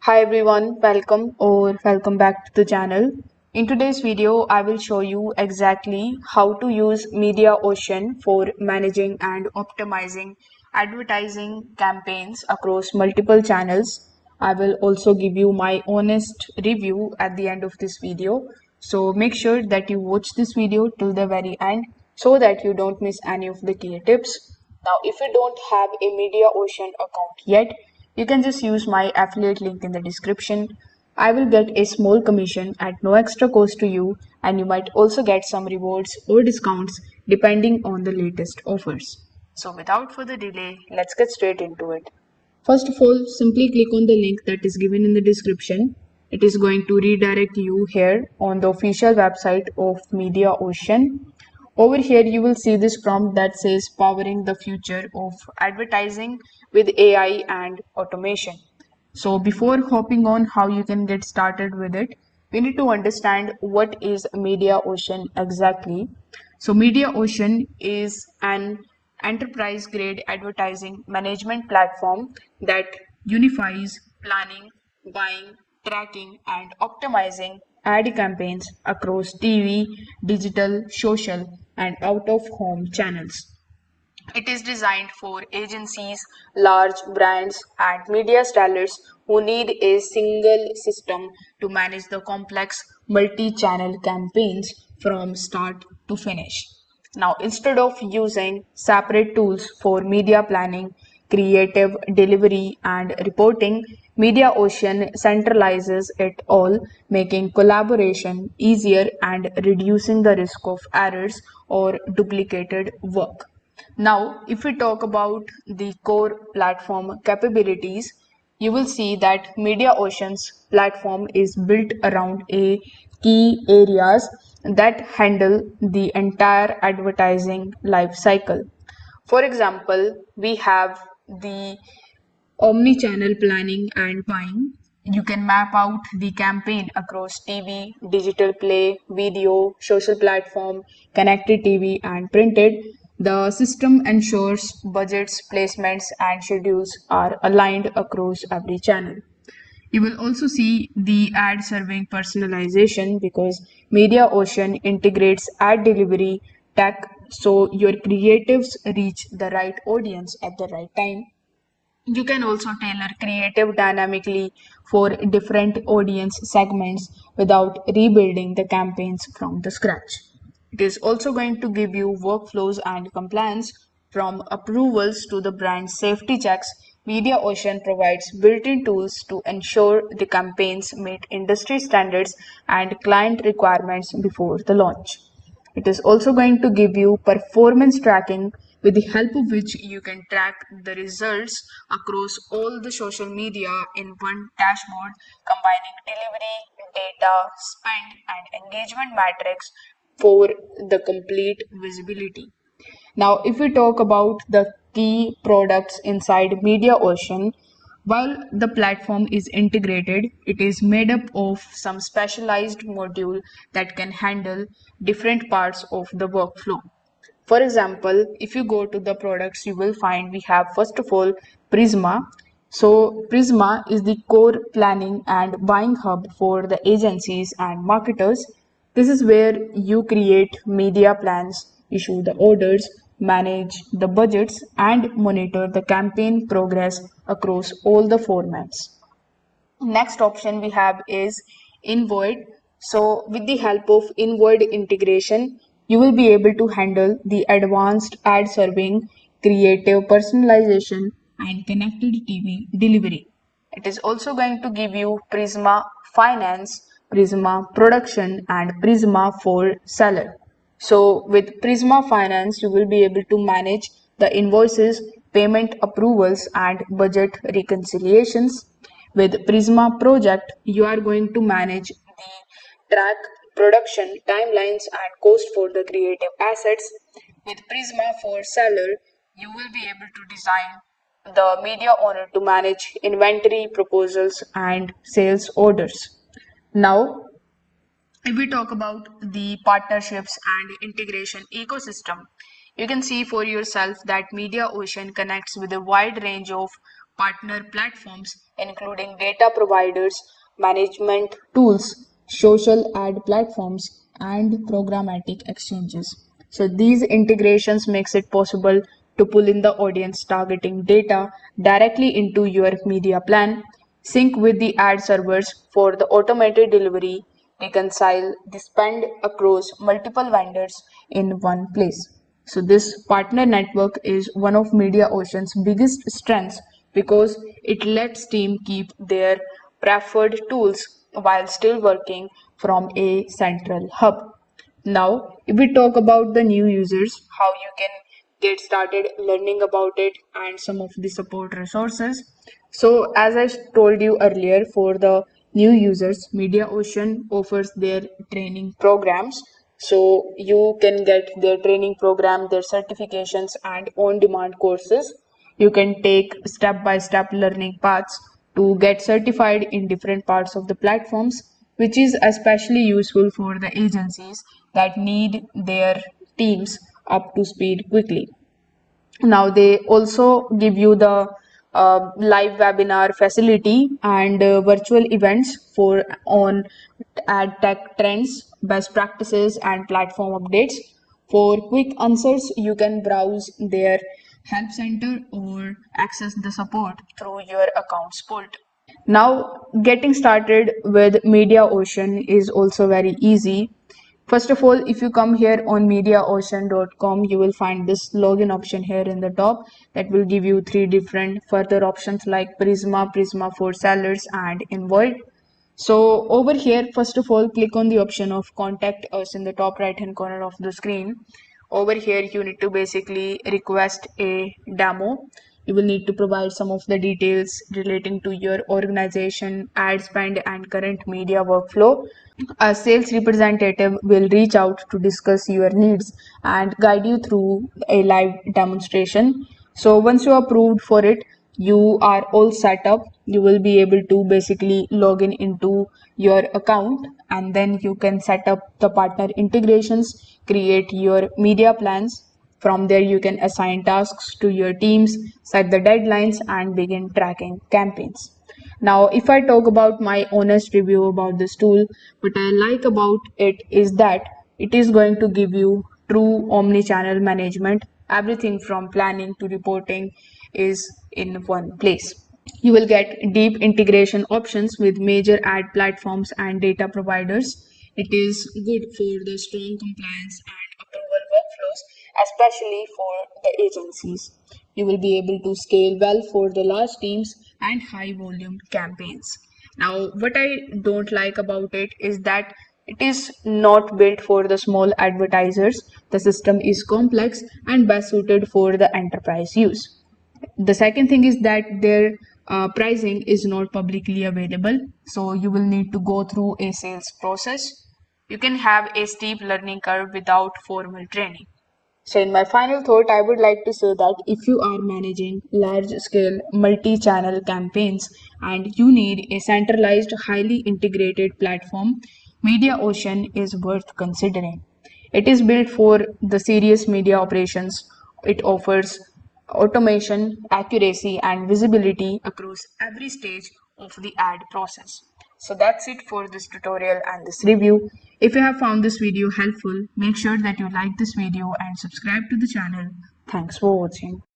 Hi everyone, welcome back to the channel. In today's video, I will show you exactly how to use Mediaocean for managing and optimizing advertising campaigns across multiple channels. I will also give you my honest review at the end of this video. So make sure that you watch this video till the very end so that you don't miss any of the key tips. Now, if you don't have a Mediaocean account yet, you can just use my affiliate link in the description. I will get a small commission at no extra cost to you, and you might also get some rewards or discounts depending on the latest offers. So, without further delay, let's get straight into it. First of all, simply click on the link that is given in the description. It is going to redirect you here on the official website of Mediaocean. Over here, you will see this prompt that says powering the future of advertising with AI and automation. So before hopping on how you can get started with it, we need to understand what is Mediaocean exactly. So Mediaocean is an enterprise grade advertising management platform that unifies planning, buying, tracking, and optimizing ad campaigns across TV, digital, social, and out of home channels. It is designed for agencies, large brands, and media sellers who need a single system to manage the complex multi channel campaigns from start to finish. Now, instead of using separate tools for media planning, creative delivery, and reporting, MediaOcean centralizes it all, making collaboration easier and reducing the risk of errors or duplicated work. Now, if we talk about the core platform capabilities, you will see that MediaOcean's platform is built around a key areas that handle the entire advertising life cycle. For example, we have the omnichannel planning and buying. You can map out the campaign across TV, digital play, video, social platform, connected TV, and printed. The system ensures budgets, placements, and schedules are aligned across every channel. You will also see the ad serving personalization because MediaOcean integrates ad delivery tech so your creatives reach the right audience at the right time. You can also tailor creative dynamically for different audience segments without rebuilding the campaigns from the scratch. It is also going to give you workflows and compliance from approvals to the brand safety checks. MediaOcean provides built-in tools to ensure the campaigns meet industry standards and client requirements before the launch. It is also going to give you performance tracking with the help of which you can track the results across all the social media in one dashboard, combining delivery, data, spend, and engagement metrics for the complete visibility. Now, if we talk about the key products inside MediaOcean, while the platform is integrated, it is made up of some specialized module that can handle different parts of the workflow. For example, if you go to the products, you will find we have first of all Prisma. So Prisma is the core planning and buying hub for the agencies and marketers. This is where you create media plans, issue the orders, manage the budgets, and monitor the campaign progress across all the formats. Next option we have is Invoid. So with the help of Invoid integration, you will be able to handle the advanced ad serving, creative personalization, and connected TV delivery. It is also going to give you Prisma Finance, Prisma Production, and Prisma for Seller. So with Prisma Finance, you will be able to manage the invoices, payment approvals, and budget reconciliations. With Prisma Project, you are going to manage the track, production, timelines, and cost for the creative assets. With Prisma for Seller, you will be able to design the media owner to manage inventory proposals and sales orders. Now, if we talk about the partnerships and integration ecosystem, you can see for yourself that MediaOcean connects with a wide range of partner platforms, including data providers, management tools, social ad platforms, and programmatic exchanges. So these integrations makes it possible to pull in the audience targeting data directly into your media plan, sync with the ad servers for the automated delivery, reconcile the spend across multiple vendors in one place. So this partner network is one of MediaOcean's biggest strengths because it lets team keep their preferred tools while still working from a central hub. Now, if we talk about the new users, how you can get started learning about it and some of the support resources. So, as I told you earlier, for the new users, MediaOcean offers their training programs. So, you can get their training program, their certifications, and on demand courses. You can take step by step learning paths to get certified in different parts of the platforms, which is especially useful for the agencies that need their teams up to speed quickly. Now they also give you the live webinar facility and virtual events for on ad tech trends, best practices, and platform updates. For quick answers, you can browse their help center or access the support through your account's portal. Now, getting started with MediaOcean is also very easy. First of all, if you come here on mediaocean.com, you will find this login option here in the top that will give you three different further options like Prisma, Prisma for sellers, and Invoid. So over here, first of all, click on the option of contact us in the top right hand corner of the screen. Over here, you need to basically request a demo. You will need to provide some of the details relating to your organization, ad spend, and current media workflow. A sales representative will reach out to discuss your needs and guide you through a live demonstration. So once you are approved for it, you are all set up. You will be able to basically log in into your account and then you can set up the partner integrations, create your media plans. From there, you can assign tasks to your teams, set the deadlines, and begin tracking campaigns. Now, if I talk about my honest review about this tool, what I like about it is that it is going to give you true omni-channel management. Everything from planning to reporting is in one place. You will get deep integration options with major ad platforms and data providers. It is good for the strong compliance and approval workflows, especially for the agencies. You will be able to scale well for the large teams and high volume campaigns. Now, what I don't like about it is that it is not built for the small advertisers. The system is complex and best suited for the enterprise use. The second thing is that their pricing is not publicly available, so you will need to go through a sales process. You can have a steep learning curve without formal training. So, in my final thought, I would like to say that if you are managing large scale multi channel campaigns and you need a centralized, highly integrated platform, MediaOcean is worth considering. It is built for the serious media operations. It offers automation, accuracy, and visibility across every stage of the ad process. So that's it for this tutorial and this review. If you have found this video helpful, make sure that you like this video and subscribe to the channel. Thanks for watching.